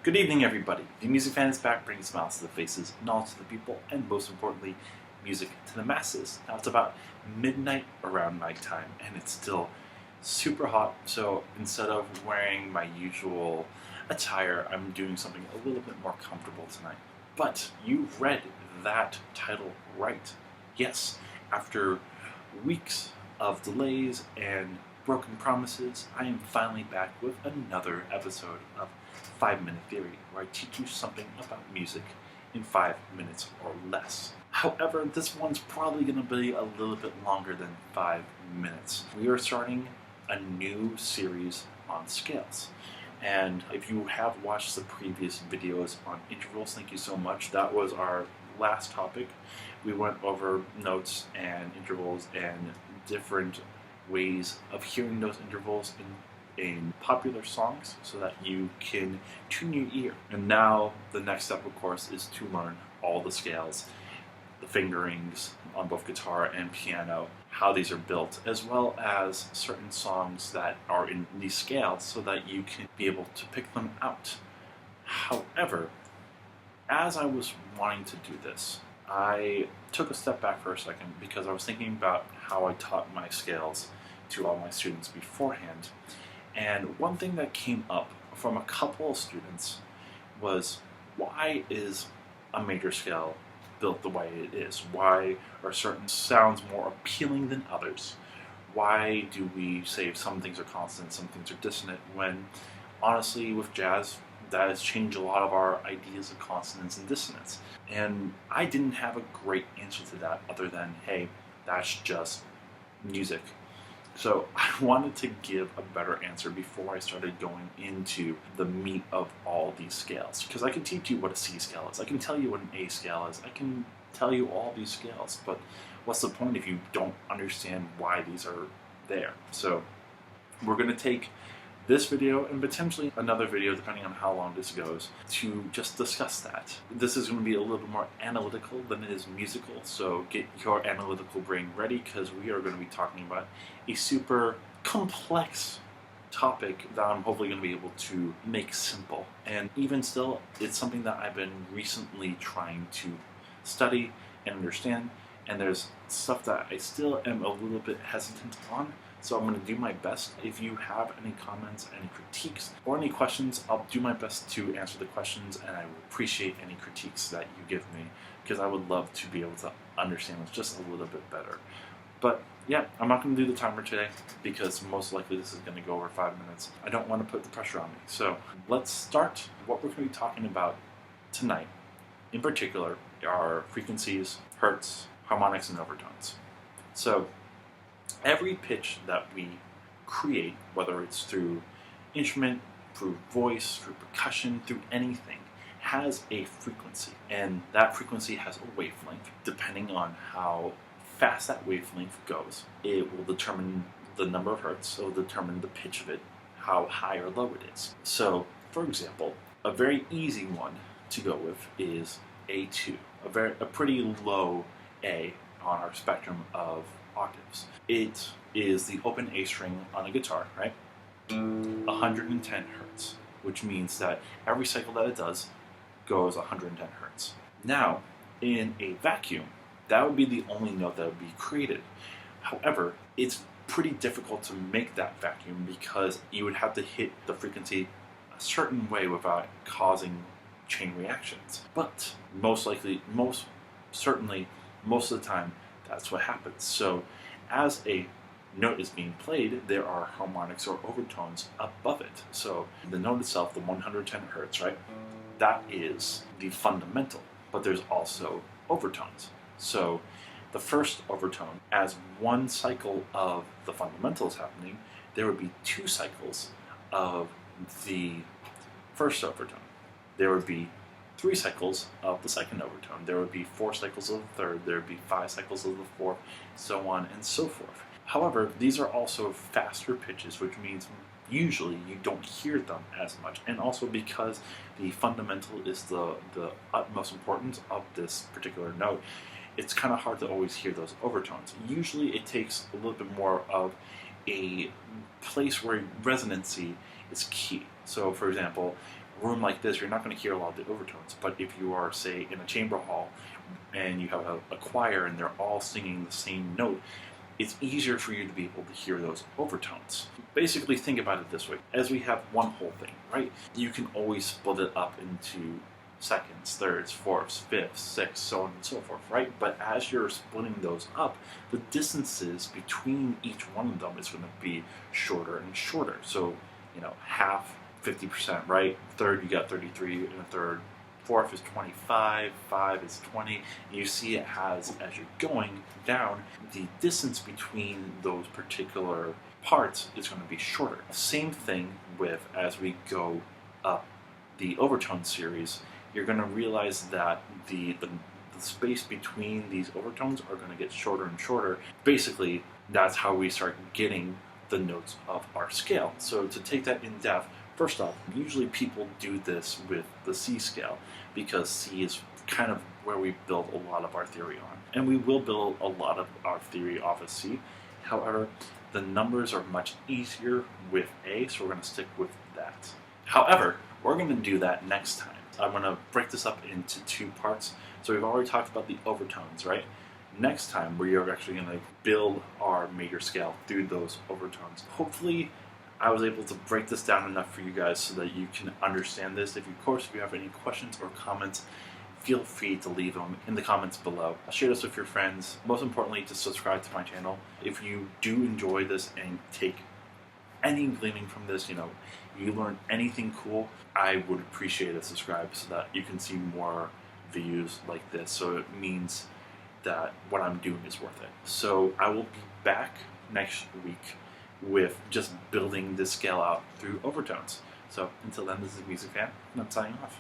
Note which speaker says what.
Speaker 1: Good evening, everybody. The Music Fan is back, bringing smiles to the faces, knowledge to the people, and most importantly, music to the masses. Now it's about midnight around nighttime, and it's still super hot, so instead of wearing my usual attire, I'm doing something a little bit more comfortable tonight. But you read that title right. Yes, after weeks of delays and broken promises, I am finally back with another episode of 5 Minute Theory, where I teach you something about music in 5 minutes or less. However, this one's probably going to be a little bit longer than 5 minutes. We are starting a new series on scales. And if you have watched the previous videos on intervals, thank you so much. That was our last topic. We went over notes and intervals and different ways of hearing those intervals in popular songs so that you can tune your ear. And now the next step, of course, is to learn all the scales, the fingerings on both guitar and piano, how these are built, as well as certain songs that are in these scales so that you can be able to pick them out. However, as I was wanting to do this, I took a step back for a second because I was thinking about how I taught my scales to all my students beforehand. And one thing that came up from a couple of students was, why is a major scale built the way it is? Why are certain sounds more appealing than others? Why do we say some things are consonant, some things are dissonant, when honestly with jazz that has changed a lot of our ideas of consonance and dissonance? And I didn't have a great answer to that other than, hey, that's just music. So I wanted to give a better answer before I started going into the meat of all these scales. Because I can teach you what a C scale is, I can tell you what an A scale is, I can tell you all these scales, but what's the point if you don't understand why these are there? So we're going to take this video and potentially another video, depending on how long this goes, to just discuss that. This is going to be a little bit more analytical than it is musical, so get your analytical brain ready, because we are going to be talking about a super complex topic that I'm hopefully going to be able to make simple. And even still, it's something that I've been recently trying to study and understand, and there's stuff that I still am a little bit hesitant on. So I'm going to do my best. If you have any comments, any critiques, or any questions, I'll do my best to answer the questions, and I will appreciate any critiques that you give me, because I would love to be able to understand this just a little bit better. But yeah, I'm not going to do the timer today, because most likely this is going to go over 5 minutes. I don't want to put the pressure on me. So let's start. What we're going to be talking about tonight, in particular, are frequencies, hertz, harmonics, and overtones. So every pitch that we create, whether it's through instrument, through voice, through percussion, through anything, has a frequency. And that frequency has a wavelength. Depending on how fast that wavelength goes, it will determine the number of hertz, so it will determine the pitch of it, how high or low it is. So, for example, a very easy one to go with is A2, a pretty low A on our spectrum of octaves. It is the open A string on a guitar, right? 110 hertz, which means that every cycle that it does goes 110 hertz. Now, in a vacuum, that would be the only note that would be created. However, it's pretty difficult to make that vacuum because you would have to hit the frequency a certain way without causing chain reactions. But most of the time, that's what happens. So as a note is being played, there are harmonics or overtones above it. So the note itself, the 110 hertz, right? That is the fundamental, but there's also overtones. So the first overtone, as one cycle of the fundamental is happening, there would be 2 cycles of the first overtone. There would be 3 cycles of the second overtone. There would be 4 cycles of the third. There would be 5 cycles of the fourth, so on and so forth. However, these are also faster pitches, which means usually you don't hear them as much. And also because the fundamental is the utmost importance of this particular note, it's kind of hard to always hear those overtones. Usually it takes a little bit more of a place where resonancy is key. So for example, room like this, you're not going to hear a lot of the overtones. But if you are, say, in a chamber hall and you have a choir and they're all singing the same note, it's easier for you to be able to hear those overtones. Basically, think about it this way. As we have one whole thing, right? You can always split it up into seconds, thirds, fourths, fifths, sixths, so on and so forth, right? But as you're splitting those up, the distances between each one of them is going to be shorter and shorter. So, half, 50%, right? Third, you got 33 and a third. Fourth is 25, 5 is 20. You see it has, as you're going down, the distance between those particular parts is going to be shorter. Same thing with as we go up the Overtones series, you're going to realize that the space between these overtones are going to get shorter and shorter. Basically, that's how we start getting the notes of our scale. So to take that in depth, first off, usually people do this with the C scale because C is kind of where we build a lot of our theory on. And we will build a lot of our theory off of C. However, the numbers are much easier with A, so we're going to stick with that. However, we're going to do that next time. I'm going to break this up into 2 parts. So we've already talked about the overtones, right? Next time, we are actually going to build our major scale through those overtones. Hopefully, I was able to break this down enough for you guys so that you can understand this. Of course, if you have any questions or comments, feel free to leave them in the comments below. Share this with your friends. Most importantly, to subscribe to my channel. If you do enjoy this and take any gleaning from this, you learn anything cool, I would appreciate a subscribe so that you can see more videos like this. So it means that what I'm doing is worth it. So I will be back next week with just building this scale out through overtones. So until then, this is Music Fan, and I'm signing off.